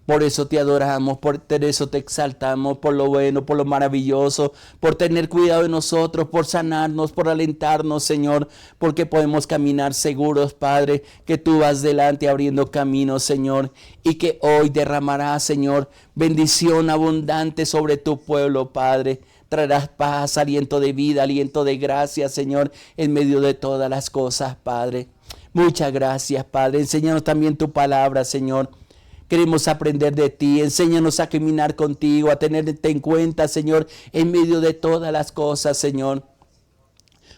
Por eso te adoramos, por eso te exaltamos, por lo bueno, por lo maravilloso, por tener cuidado de nosotros, por sanarnos, por alentarnos, Señor, porque podemos caminar seguros, Padre, que tú vas delante abriendo caminos, Señor, y que hoy derramarás, Señor, bendición abundante sobre tu pueblo, Padre. Traerás paz, aliento de vida, aliento de gracia, Señor, en medio de todas las cosas, Padre. Muchas gracias, Padre. Enséñanos también tu palabra, Señor. Queremos aprender de ti. Enséñanos a caminar contigo, a tenerte en cuenta, Señor, en medio de todas las cosas, Señor.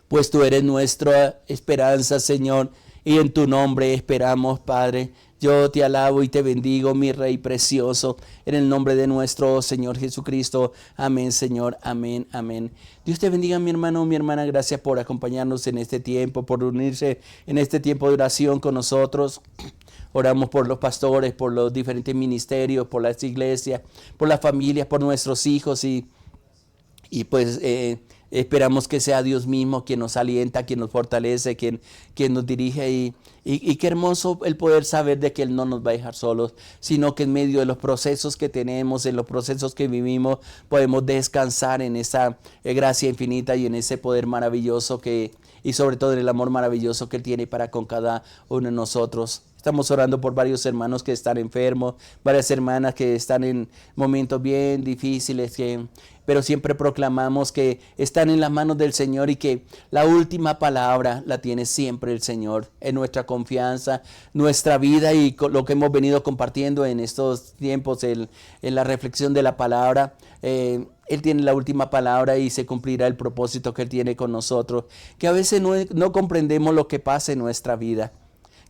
Pues tú eres nuestra esperanza, Señor, y en tu nombre esperamos, Padre. Yo te alabo y te bendigo, mi Rey precioso, en el nombre de nuestro Señor Jesucristo. Amén, Señor. Amén, amén. Dios te bendiga, mi hermano, mi hermana. Gracias por acompañarnos en este tiempo, por unirse en este tiempo de oración con nosotros. Oramos por los pastores, por los diferentes ministerios, por las iglesias, por las familias, por nuestros hijos y pues esperamos que sea Dios mismo quien nos alienta, quien nos fortalece, quien nos dirige y qué hermoso el poder saber de que Él no nos va a dejar solos, sino que en medio de los procesos que tenemos, en los procesos que vivimos, podemos descansar en esa gracia infinita y en ese poder maravilloso y sobre todo en el amor maravilloso que Él tiene para con cada uno de nosotros. Estamos orando por varios hermanos que están enfermos, varias hermanas que están en momentos bien difíciles, pero siempre proclamamos que están en las manos del Señor y que la última palabra la tiene siempre el Señor. En nuestra confianza, nuestra vida y lo que hemos venido compartiendo en estos tiempos, en la reflexión de la palabra, Él tiene la última palabra y se cumplirá el propósito que Él tiene con nosotros. Que a veces no comprendemos lo que pasa en nuestra vida,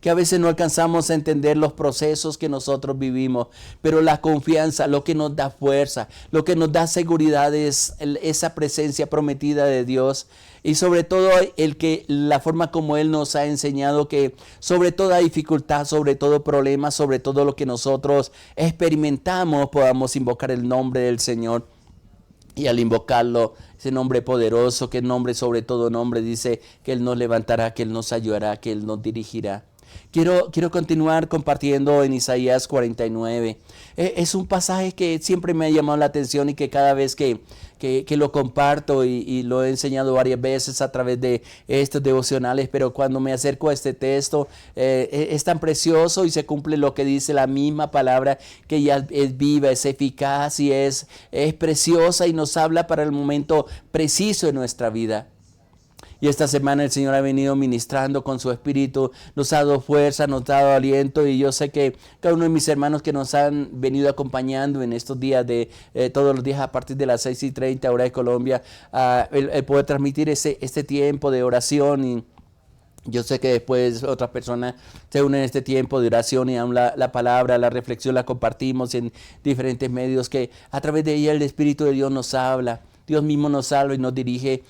que a veces no alcanzamos a entender los procesos que nosotros vivimos, pero la confianza, lo que nos da fuerza, lo que nos da seguridad es esa presencia prometida de Dios y sobre todo la forma como Él nos ha enseñado que sobre toda dificultad, sobre todo problema, sobre todo lo que nosotros experimentamos, podamos invocar el nombre del Señor. Y al invocarlo, ese nombre poderoso, que el nombre sobre todo nombre, dice que Él nos levantará, que Él nos ayudará, que Él nos dirigirá. Quiero continuar compartiendo en Isaías 49. Es un pasaje que siempre me ha llamado la atención y que cada vez que lo comparto y lo he enseñado varias veces a través de estos devocionales, pero cuando me acerco a este texto es tan precioso y se cumple lo que dice la misma palabra, que ya es viva, es eficaz y es preciosa y nos habla para el momento preciso de nuestra vida. Y esta semana el Señor ha venido ministrando con su espíritu, nos ha dado fuerza, nos ha dado aliento y yo sé que cada uno de mis hermanos que nos han venido acompañando en estos días todos los días a partir de las 6:30 hora de Colombia, el poder transmitir este tiempo de oración y yo sé que después otras personas se unen en este tiempo de oración y aún la palabra, la reflexión la compartimos en diferentes medios que a través de ella el Espíritu de Dios nos habla. Dios mismo nos salva y nos dirige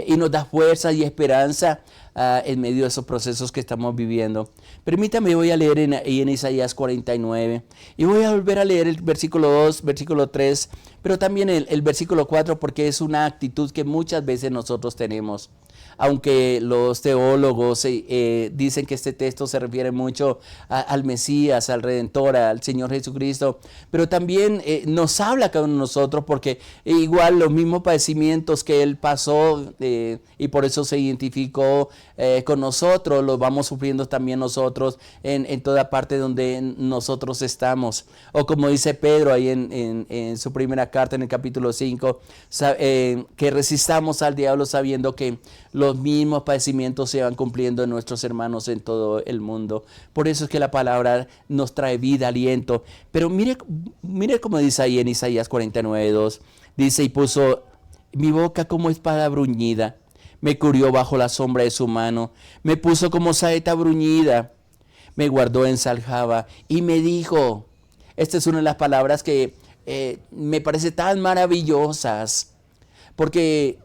y nos da fuerza y esperanza en medio de esos procesos que estamos viviendo. Permítame, voy a leer en Isaías 49 y voy a volver a leer el versículo 2, versículo 3, pero también el versículo 4 porque es una actitud que muchas veces nosotros tenemos. Aunque los teólogos dicen que este texto se refiere mucho al Mesías, al Redentor, al Señor Jesucristo, pero también nos habla cada uno de nosotros porque igual los mismos padecimientos que Él pasó y por eso se identificó con nosotros, los vamos sufriendo también nosotros en toda parte donde nosotros estamos. O como dice Pedro ahí en su primera carta en el capítulo 5, que resistamos al diablo sabiendo que los mismos padecimientos se van cumpliendo en nuestros hermanos en todo el mundo. Por eso es que la palabra nos trae vida, aliento. Pero mire como dice ahí en Isaías 49:2. Dice, y puso mi boca como espada bruñida. Me cubrió bajo la sombra de su mano. Me puso como saeta bruñida. Me guardó en saljaba y me dijo. Esta es una de las palabras que me parece tan maravillosas. Porque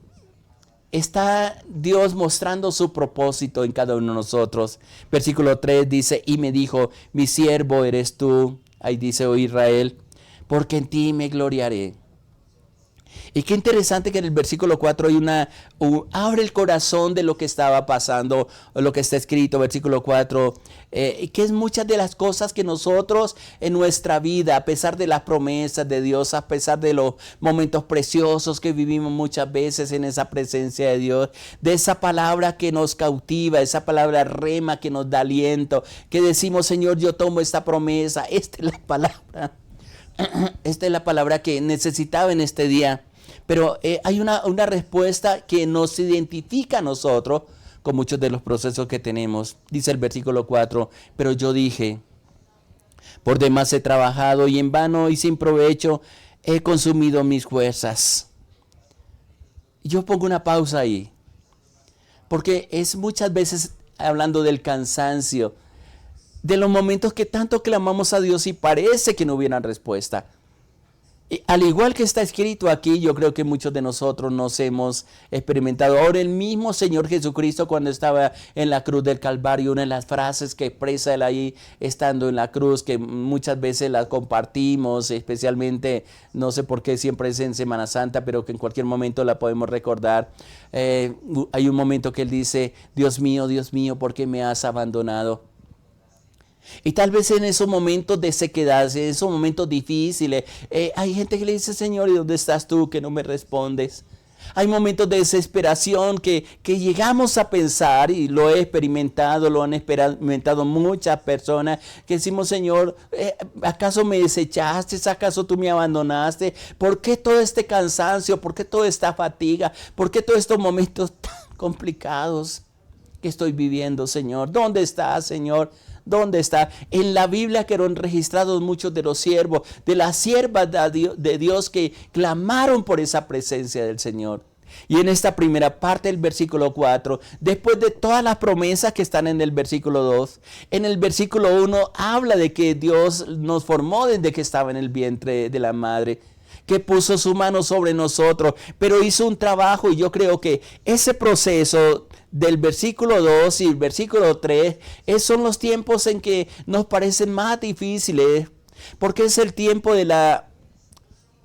está Dios mostrando su propósito en cada uno de nosotros. Versículo 3 dice, y me dijo, mi siervo eres tú. Ahí dice, oh Israel, porque en ti me gloriaré. Y qué interesante que en el versículo 4 hay abre el corazón de lo que estaba pasando, lo que está escrito, versículo 4, que es muchas de las cosas que nosotros en nuestra vida, a pesar de las promesas de Dios, a pesar de los momentos preciosos que vivimos muchas veces en esa presencia de Dios, de esa palabra que nos cautiva, esa palabra rema que nos da aliento, que decimos, Señor, yo tomo esta promesa, esta es la palabra. Esta es la palabra que necesitaba en este día. Pero hay una respuesta que nos identifica a nosotros con muchos de los procesos que tenemos. Dice el versículo 4, pero yo dije, por demás he trabajado y en vano y sin provecho he consumido mis fuerzas. Yo pongo una pausa ahí, porque es muchas veces hablando del cansancio, de los momentos que tanto clamamos a Dios y parece que no hubiera respuesta. Y al igual que está escrito aquí, yo creo que muchos de nosotros nos hemos experimentado. Ahora el mismo Señor Jesucristo, cuando estaba en la cruz del Calvario, una de las frases que expresa él ahí estando en la cruz, que muchas veces las compartimos, especialmente, no sé por qué siempre es en Semana Santa, pero que en cualquier momento la podemos recordar. Hay un momento que él dice, Dios mío, ¿por qué me has abandonado? Y tal vez en esos momentos de sequedad, en esos momentos difíciles, hay gente que le dice, Señor, ¿y dónde estás tú que no me respondes? Hay momentos de desesperación que llegamos a pensar, y lo he experimentado, lo han experimentado muchas personas, que decimos, Señor, ¿acaso me desechaste? ¿Acaso tú me abandonaste? ¿Por qué todo este cansancio? ¿Por qué toda esta fatiga? ¿Por qué todos estos momentos tan complicados que estoy viviendo, Señor? ¿Dónde estás, Señor? ¿Dónde está? En la Biblia quedaron registrados muchos de los siervos, de las siervas de Dios que clamaron por esa presencia del Señor. Y en esta primera parte del versículo 4, después de todas las promesas que están en el versículo 2, en el versículo 1 habla de que Dios nos formó desde que estaba en el vientre de la madre, que puso su mano sobre nosotros, pero hizo un trabajo, y yo creo que ese proceso del versículo 2 y el versículo 3 son los tiempos en que nos parecen más difíciles, porque es el tiempo de la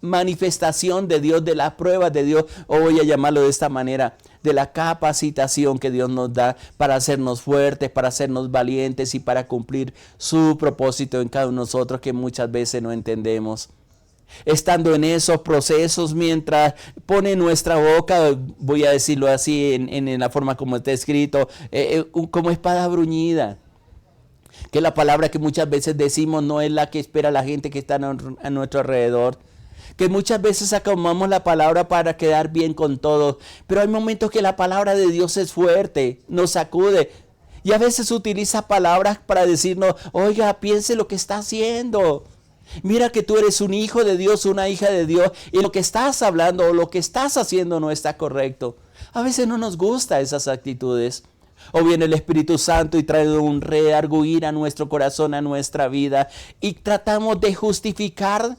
manifestación de Dios, de las pruebas de Dios, o voy a llamarlo de esta manera, de la capacitación que Dios nos da para hacernos fuertes, para hacernos valientes y para cumplir su propósito en cada uno de nosotros que muchas veces no entendemos. Estando en esos procesos, mientras pone nuestra boca, voy a decirlo así en la forma como está escrito, como espada bruñida, que la palabra que muchas veces decimos no es la que espera la gente que está a nuestro alrededor, que muchas veces acomodamos la palabra para quedar bien con todos, pero hay momentos que la palabra de Dios es fuerte, nos sacude, y a veces utiliza palabras para decirnos, oiga, piense lo que está haciendo. Mira que tú eres un hijo de Dios, una hija de Dios, y lo que estás hablando o lo que estás haciendo no está correcto. A veces no nos gustan esas actitudes. O viene el Espíritu Santo y trae un redarguir a nuestro corazón, a nuestra vida, y tratamos de justificar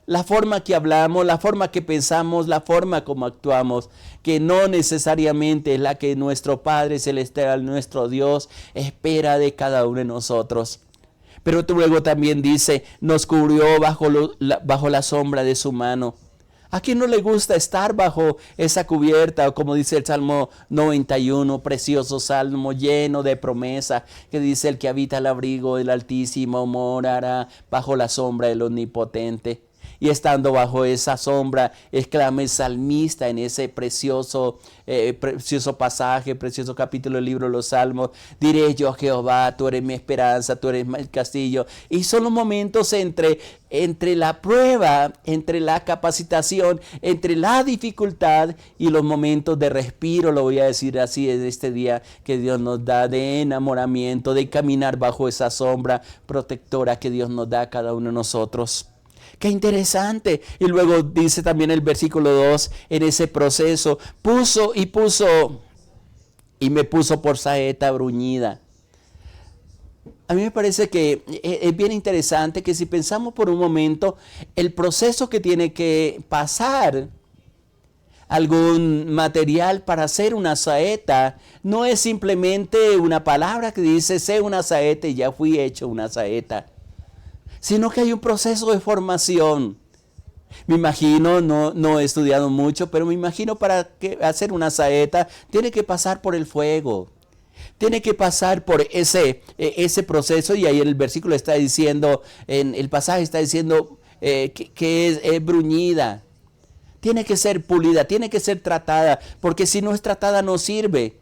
la forma que hablamos, la forma que pensamos, la forma como actuamos, que no necesariamente es la que nuestro Padre Celestial, nuestro Dios, espera de cada uno de nosotros. Pero luego también dice, nos cubrió bajo la sombra de su mano. ¿A quién no le gusta estar bajo esa cubierta? O como dice el Salmo 91, precioso salmo lleno de promesa, que dice, el que habita el abrigo del Altísimo morará bajo la sombra del Omnipotente. Y estando bajo esa sombra, exclama el salmista en ese precioso pasaje, precioso capítulo del libro de los Salmos, diré yo a Jehová, tú eres mi esperanza, tú eres mi castillo. Y son los momentos entre la prueba, entre la capacitación, entre la dificultad y los momentos de respiro, lo voy a decir así, en este día que Dios nos da de enamoramiento, de caminar bajo esa sombra protectora que Dios nos da a cada uno de nosotros. ¡Qué interesante! Y luego dice también el versículo 2, en ese proceso, y me puso por saeta bruñida. A mí me parece que es bien interesante que si pensamos por un momento, el proceso que tiene que pasar algún material para hacer una saeta, no es simplemente una palabra que dice, sé una saeta y ya fui hecho una saeta, sino que hay un proceso de formación. Me imagino, no he estudiado mucho, pero me imagino para hacer una saeta tiene que pasar por el fuego. Tiene que pasar por ese proceso, y ahí el versículo está diciendo, en el pasaje está diciendo que es bruñida. Tiene que ser pulida, tiene que ser tratada, porque si no es tratada no sirve.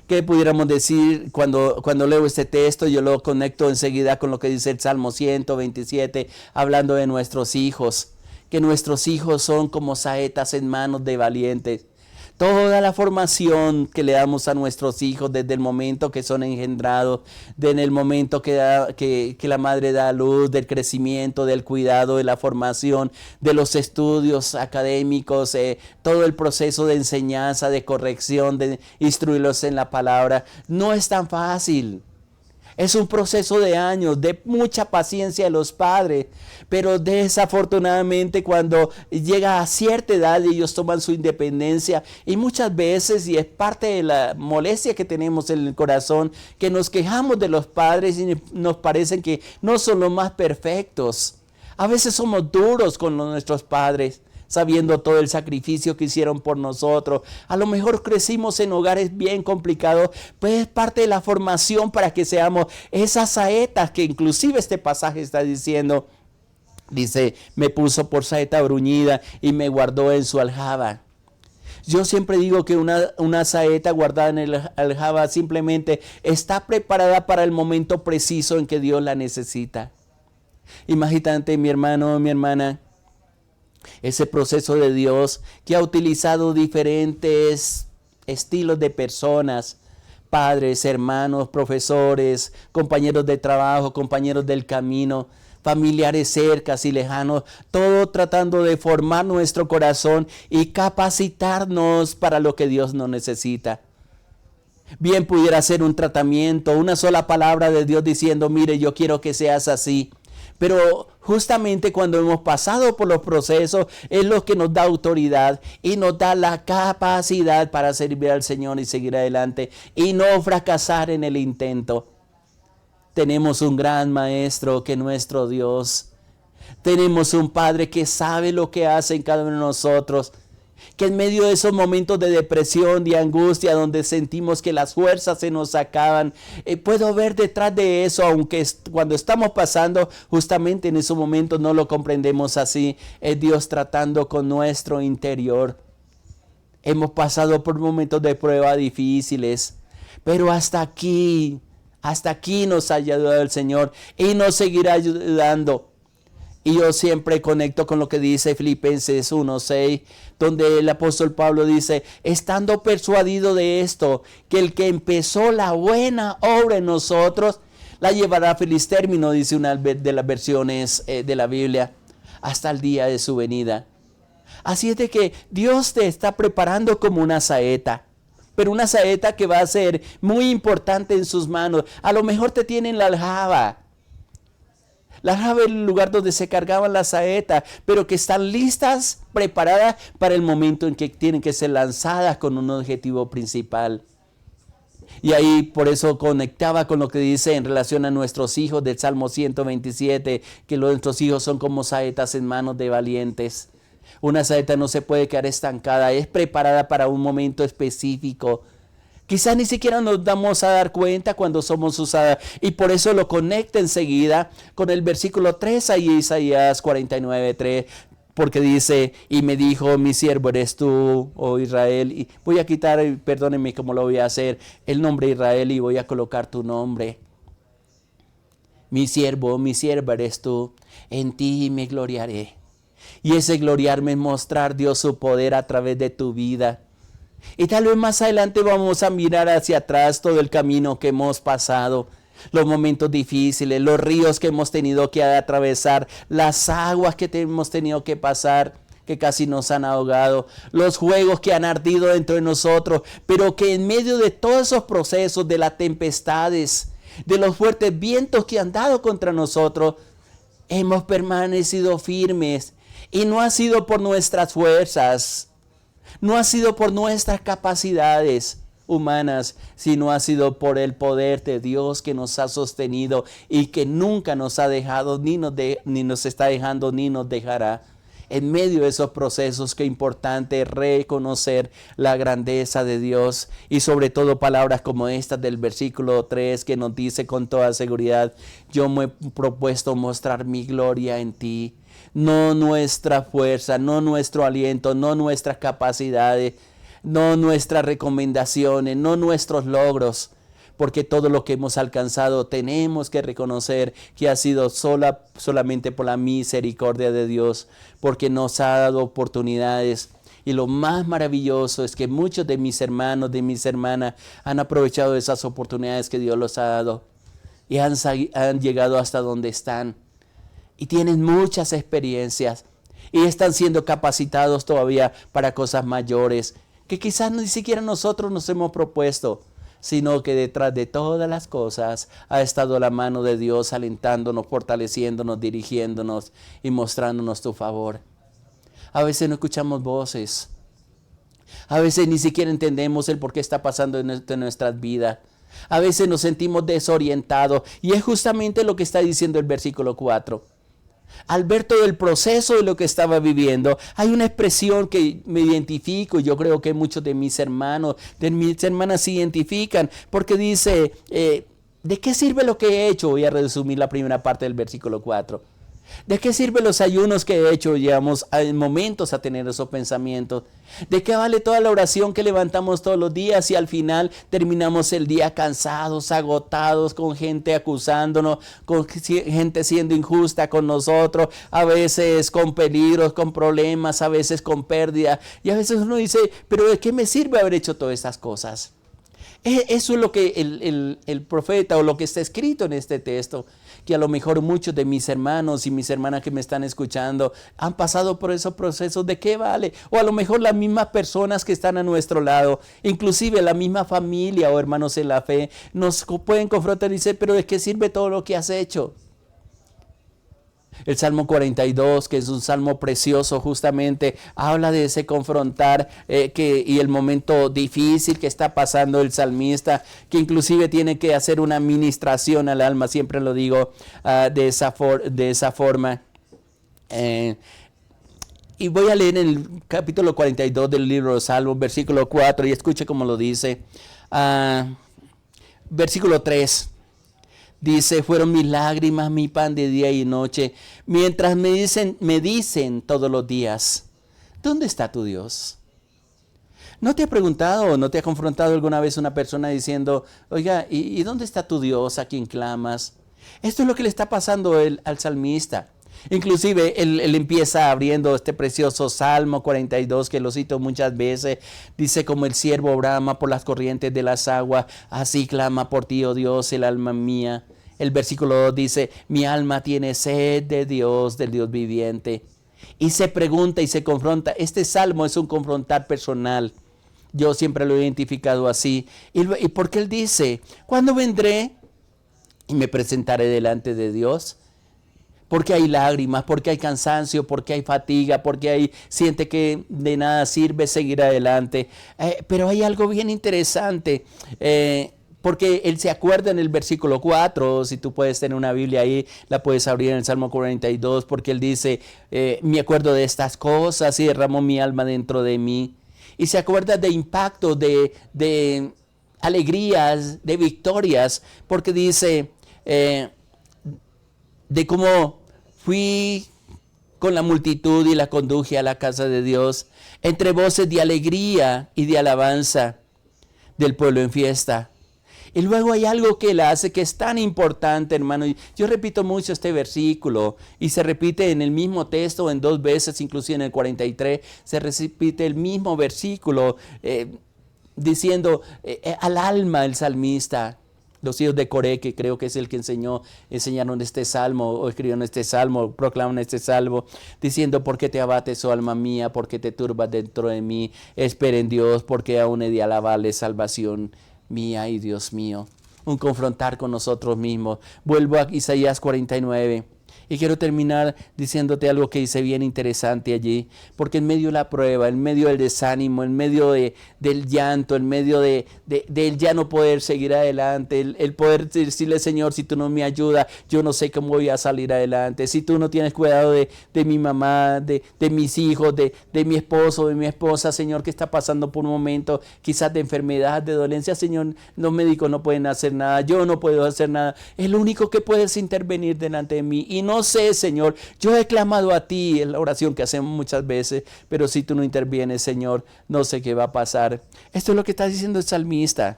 ¿Qué pudiéramos decir cuando leo este texto? Yo lo conecto enseguida con lo que dice el Salmo 127, hablando de nuestros hijos, que nuestros hijos son como saetas en manos de valientes. Toda la formación que le damos a nuestros hijos desde el momento que son engendrados, desde el momento que la madre da a luz, del crecimiento, del cuidado, de la formación, de los estudios académicos, todo el proceso de enseñanza, de corrección, de instruirlos en la palabra, no es tan fácil. Es un proceso de años, de mucha paciencia de los padres, pero desafortunadamente cuando llega a cierta edad ellos toman su independencia, y muchas veces, y es parte de la molestia que tenemos en el corazón, que nos quejamos de los padres y nos parecen que no son los más perfectos. A veces somos duros con nuestros padres, sabiendo todo el sacrificio que hicieron por nosotros. A lo mejor crecimos en hogares bien complicados, pues es parte de la formación para que seamos esas saetas que inclusive este pasaje está diciendo. Dice, me puso por saeta bruñida y me guardó en su aljaba. Yo siempre digo que una saeta guardada en el aljaba simplemente está preparada para el momento preciso en que Dios la necesita. Imagínate, mi hermano, mi hermana, ese proceso de Dios que ha utilizado diferentes estilos de personas, padres, hermanos, profesores, compañeros de trabajo, compañeros del camino, familiares cercanos y lejanos, todo tratando de formar nuestro corazón y capacitarnos para lo que Dios nos necesita. Bien pudiera ser un tratamiento, una sola palabra de Dios diciendo, mire, yo quiero que seas así. Pero justamente cuando hemos pasado por los procesos es lo que nos da autoridad y nos da la capacidad para servir al Señor y seguir adelante y no fracasar en el intento. Tenemos un gran maestro que es nuestro Dios. Tenemos un Padre que sabe lo que hace en cada uno de nosotros. Que en medio de esos momentos de depresión, de angustia, donde sentimos que las fuerzas se nos acaban, puedo ver detrás de eso, aunque cuando estamos pasando justamente en esos momentos no lo comprendemos así, es Dios tratando con nuestro interior. Hemos pasado por momentos de prueba difíciles, pero hasta aquí nos ha ayudado el Señor y nos seguirá ayudando. Y yo siempre conecto con lo que dice Filipenses 1:6, donde el apóstol Pablo dice, estando persuadido de esto, que el que empezó la buena obra en nosotros, la llevará a feliz término, dice una de las versiones de la Biblia, hasta el día de su venida. Así es de que Dios te está preparando como una saeta, pero una saeta que va a ser muy importante en sus manos. A lo mejor te tiene en la aljaba. La aljaba es el lugar donde se cargaban las saetas, pero que están listas, preparadas para el momento en que tienen que ser lanzadas con un objetivo principal. Y ahí por eso conectaba con lo que dice en relación a nuestros hijos del Salmo 127, que nuestros hijos son como saetas en manos de valientes. Una saeta no se puede quedar estancada, es preparada para un momento específico. Quizás ni siquiera nos damos a dar cuenta cuando somos usadas. Y por eso lo conecta enseguida con el versículo 3 ahí, Isaías 49:3. Porque dice, y me dijo, mi siervo eres tú, oh Israel. Y voy a quitar, perdónenme cómo lo voy a hacer, el nombre Israel y voy a colocar tu nombre. Mi siervo, mi sierva eres tú, en ti me gloriaré. Y ese gloriarme es mostrar, Dios, su poder a través de tu vida. Y tal vez más adelante vamos a mirar hacia atrás todo el camino que hemos pasado, los momentos difíciles, los ríos que hemos tenido que atravesar, las aguas que hemos tenido que pasar, que casi nos han ahogado, los fuegos que han ardido dentro de nosotros, pero que en medio de todos esos procesos, de las tempestades, de los fuertes vientos que han dado contra nosotros, hemos permanecido firmes. Y no ha sido por nuestras fuerzas, no ha sido por nuestras capacidades humanas, sino ha sido por el poder de Dios que nos ha sostenido y que nunca nos ha dejado, ni nos está dejando, ni nos dejará. En medio de esos procesos, qué importante reconocer la grandeza de Dios y sobre todo palabras como estas del versículo 3 que nos dice con toda seguridad, yo me he propuesto mostrar mi gloria en ti. No nuestra fuerza, no nuestro aliento, no nuestras capacidades, no nuestras recomendaciones, no nuestros logros, porque todo lo que hemos alcanzado tenemos que reconocer que ha sido solamente por la misericordia de Dios, porque nos ha dado oportunidades. Y lo más maravilloso es que muchos de mis hermanos, de mis hermanas, han aprovechado esas oportunidades que Dios les ha dado y han llegado hasta donde están. Y tienen muchas experiencias y están siendo capacitados todavía para cosas mayores que quizás ni siquiera nosotros nos hemos propuesto, sino que detrás de todas las cosas ha estado la mano de Dios alentándonos, fortaleciéndonos, dirigiéndonos y mostrándonos tu favor. A veces no escuchamos voces, a veces ni siquiera entendemos el por qué está pasando en nuestras vidas. A veces nos sentimos desorientados y es justamente lo que está diciendo el versículo 4. Al ver todo el proceso de lo que estaba viviendo, hay una expresión que me identifico, y yo creo que muchos de mis hermanos, de mis hermanas se identifican, porque dice, ¿de qué sirve lo que he hecho? Voy a resumir la primera parte del versículo 4. ¿De qué sirven los ayunos que he hecho? Llegamos en momentos a tener esos pensamientos. ¿De qué vale toda la oración que levantamos todos los días y al final terminamos el día cansados, agotados, con gente acusándonos, con gente siendo injusta con nosotros, a veces con peligros, con problemas, a veces con pérdida? Y a veces uno dice, ¿pero de qué me sirve haber hecho todas estas cosas? Eso es lo que el profeta o lo que está escrito en este texto, que a lo mejor muchos de mis hermanos y mis hermanas que me están escuchando han pasado por esos procesos. ¿De qué vale? O a lo mejor las mismas personas que están a nuestro lado, inclusive la misma familia o hermanos en la fe, nos pueden confrontar y decir, pero ¿de qué sirve todo lo que has hecho? El Salmo 42, que es un salmo precioso, justamente habla de ese confrontar y el momento difícil que está pasando el salmista, que inclusive tiene que hacer una ministración al alma, siempre lo digo de esa forma. Y voy a leer el capítulo 42 del libro de Salmos, versículo 4, y escuche cómo lo dice. Versículo 3. Dice, fueron mis lágrimas, mi pan de día y noche, mientras me dicen todos los días, ¿dónde está tu Dios? ¿No te ha preguntado o no te ha confrontado alguna vez una persona diciendo, oiga, ¿y dónde está tu Dios a quien clamas? Esto es lo que le está pasando al salmista. Inclusive él empieza abriendo este precioso Salmo 42 que lo cito muchas veces. Dice, como el ciervo brama por las corrientes de las aguas, así clama por ti, oh Dios, el alma mía. El versículo 2 dice, mi alma tiene sed de Dios, del Dios viviente. Y se pregunta y se confronta. Este salmo es un confrontar personal. Yo siempre lo he identificado así. Y porque él dice, ¿cuándo vendré y me presentaré delante de Dios? Porque hay lágrimas, porque hay cansancio, porque hay fatiga, porque siente que de nada sirve seguir adelante. Pero hay algo bien interesante, porque él se acuerda en el versículo 4, si tú puedes tener una Biblia ahí, la puedes abrir en el Salmo 42, porque él dice, me acuerdo de estas cosas y derramó mi alma dentro de mí. Y se acuerda de impacto, de alegrías, de victorias, porque dice de cómo fui con la multitud y la conduje a la casa de Dios, entre voces de alegría y de alabanza del pueblo en fiesta. Y luego hay algo que él hace que es tan importante, hermano. Yo repito mucho este versículo y se repite en el mismo texto en 2 veces, inclusive en el 43, se repite el mismo versículo diciendo al alma el salmista. Los hijos de Coré, que creo que es el que enseñaron este salmo, o escribieron este salmo, proclaman este salmo, diciendo, ¿por qué te abates, oh alma mía? ¿Por qué te turbas dentro de mí? Espera en Dios, porque aún he de alabarle, salvación mía y Dios mío. Un confrontar con nosotros mismos. Vuelvo a Isaías 49. Y quiero terminar diciéndote algo que hice bien interesante allí, porque en medio de la prueba, en medio del desánimo, en medio del llanto, en medio del ya no poder seguir adelante, el poder decirle, Señor, si tú no me ayudas, yo no sé cómo voy a salir adelante. Si tú no tienes cuidado de mi mamá, de mis hijos, de mi esposo, de mi esposa, Señor, que está pasando por un momento quizás de enfermedad, de dolencia, Señor, los médicos no pueden hacer nada, yo no puedo hacer nada. El único que puedes intervenir delante de mí. Y no sé, Señor, yo he clamado a ti en la oración que hacemos muchas veces, pero si tú no intervienes, Señor, no sé qué va a pasar. Esto es lo que está diciendo el salmista.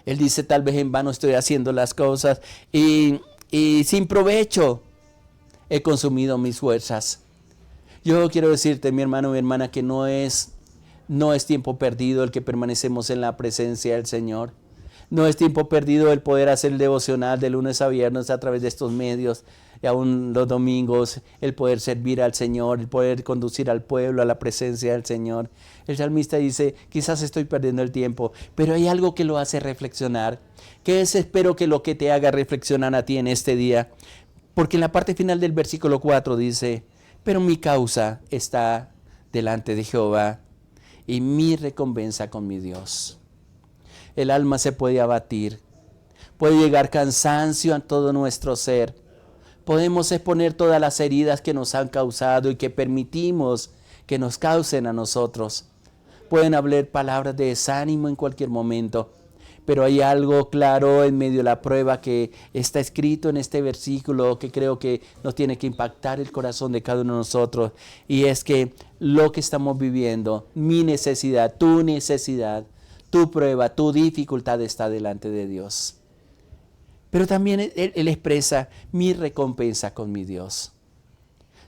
Él dice, tal vez en vano estoy haciendo las cosas y sin provecho he consumido mis fuerzas. Yo quiero decirte, mi hermano, mi hermana, que no es tiempo perdido el que permanecemos en la presencia del Señor. No es tiempo perdido el poder hacer el devocional de lunes a viernes a través de estos medios, y aún los domingos, el poder servir al Señor, el poder conducir al pueblo a la presencia del Señor. El salmista dice, quizás estoy perdiendo el tiempo, pero hay algo que lo hace reflexionar. Que es, espero que lo que te haga reflexionar a ti en este día. Porque en la parte final del versículo 4 dice, pero mi causa está delante de Jehová y mi recompensa con mi Dios. El alma se puede abatir, puede llegar cansancio a todo nuestro ser. Podemos exponer todas las heridas que nos han causado y que permitimos que nos causen a nosotros. Pueden hablar palabras de desánimo en cualquier momento, pero hay algo claro en medio de la prueba que está escrito en este versículo que creo que nos tiene que impactar el corazón de cada uno de nosotros, y es que lo que estamos viviendo, mi necesidad, tu prueba, tu dificultad está delante de Dios. Pero también Él expresa mi recompensa con mi Dios.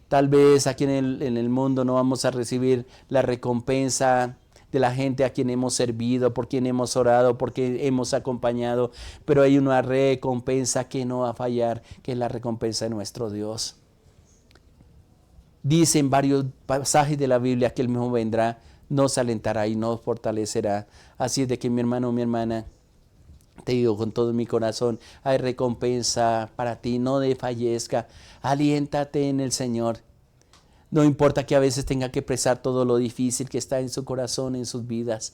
Tal vez aquí en el mundo no vamos a recibir la recompensa de la gente a quien hemos servido, por quien hemos orado, por quien hemos acompañado, pero hay una recompensa que no va a fallar, que es la recompensa de nuestro Dios. Dice en varios pasajes de la Biblia que Él mismo vendrá, nos alentará y nos fortalecerá. Así es de que, mi hermano, mi hermana, te digo con todo mi corazón, hay recompensa para ti, no desfallezca, aliéntate en el Señor. No importa que a veces tenga que expresar todo lo difícil que está en su corazón, en sus vidas.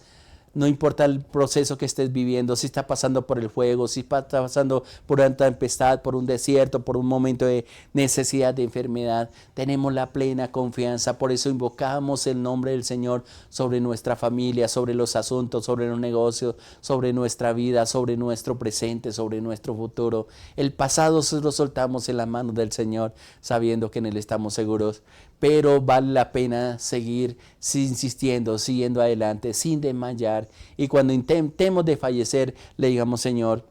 No importa el proceso que estés viviendo, si está pasando por el fuego, si está pasando por una tempestad, por un desierto, por un momento de necesidad, de enfermedad. Tenemos la plena confianza, por eso invocamos el nombre del Señor sobre nuestra familia, sobre los asuntos, sobre los negocios, sobre nuestra vida, sobre nuestro presente, sobre nuestro futuro. El pasado se lo soltamos en las manos del Señor, sabiendo que en Él estamos seguros. Pero vale la pena seguir insistiendo, siguiendo adelante, sin desmayar. Y cuando intentemos de fallecer, le digamos, Señor,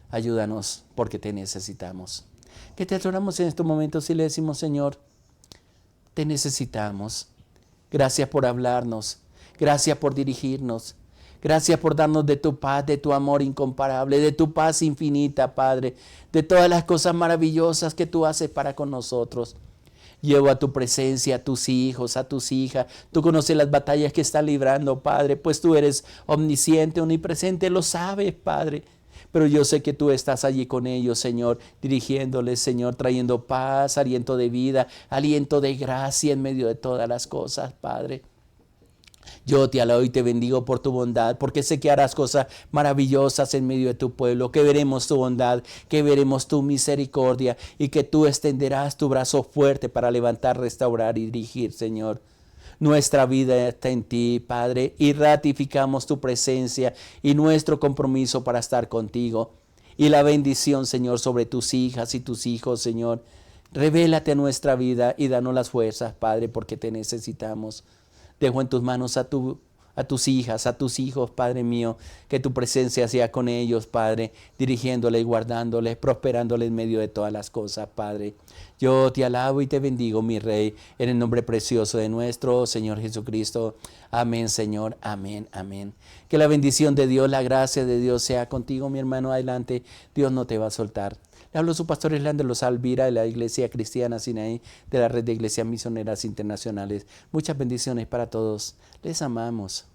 ayúdanos porque te necesitamos. Que te adoramos en estos momentos y le decimos, Señor, te necesitamos. Gracias por hablarnos. Gracias por dirigirnos. Gracias por darnos de tu paz, de tu amor incomparable, de tu paz infinita, Padre. De todas las cosas maravillosas que tú haces para con nosotros. Llevo a tu presencia a tus hijos, a tus hijas. Tú conoces las batallas que están librando, Padre, pues tú eres omnisciente, omnipresente, lo sabes, Padre. Pero yo sé que tú estás allí con ellos, Señor, dirigiéndoles, Señor, trayendo paz, aliento de vida, aliento de gracia en medio de todas las cosas, Padre. Yo te alabo y te bendigo por tu bondad, porque sé que harás cosas maravillosas en medio de tu pueblo, que veremos tu bondad, que veremos tu misericordia y que tú extenderás tu brazo fuerte para levantar, restaurar y dirigir, Señor. Nuestra vida está en ti, Padre, y ratificamos tu presencia y nuestro compromiso para estar contigo. Y la bendición, Señor, sobre tus hijas y tus hijos, Señor. Revélate a nuestra vida y danos las fuerzas, Padre, porque te necesitamos. Dejo en tus manos a tus hijas, a tus hijos, Padre mío, que tu presencia sea con ellos, Padre, dirigiéndoles, guardándoles, prosperándoles en medio de todas las cosas, Padre. Yo te alabo y te bendigo, mi Rey, en el nombre precioso de nuestro Señor Jesucristo. Amén, Señor, amén, amén. Que la bendición de Dios, la gracia de Dios sea contigo, mi hermano, adelante. Dios no te va a soltar. Le hablo su pastor Islán de los Alvira, de la Iglesia Cristiana Sinaí, de la Red de Iglesias Misioneras Internacionales. Muchas bendiciones para todos. Les amamos.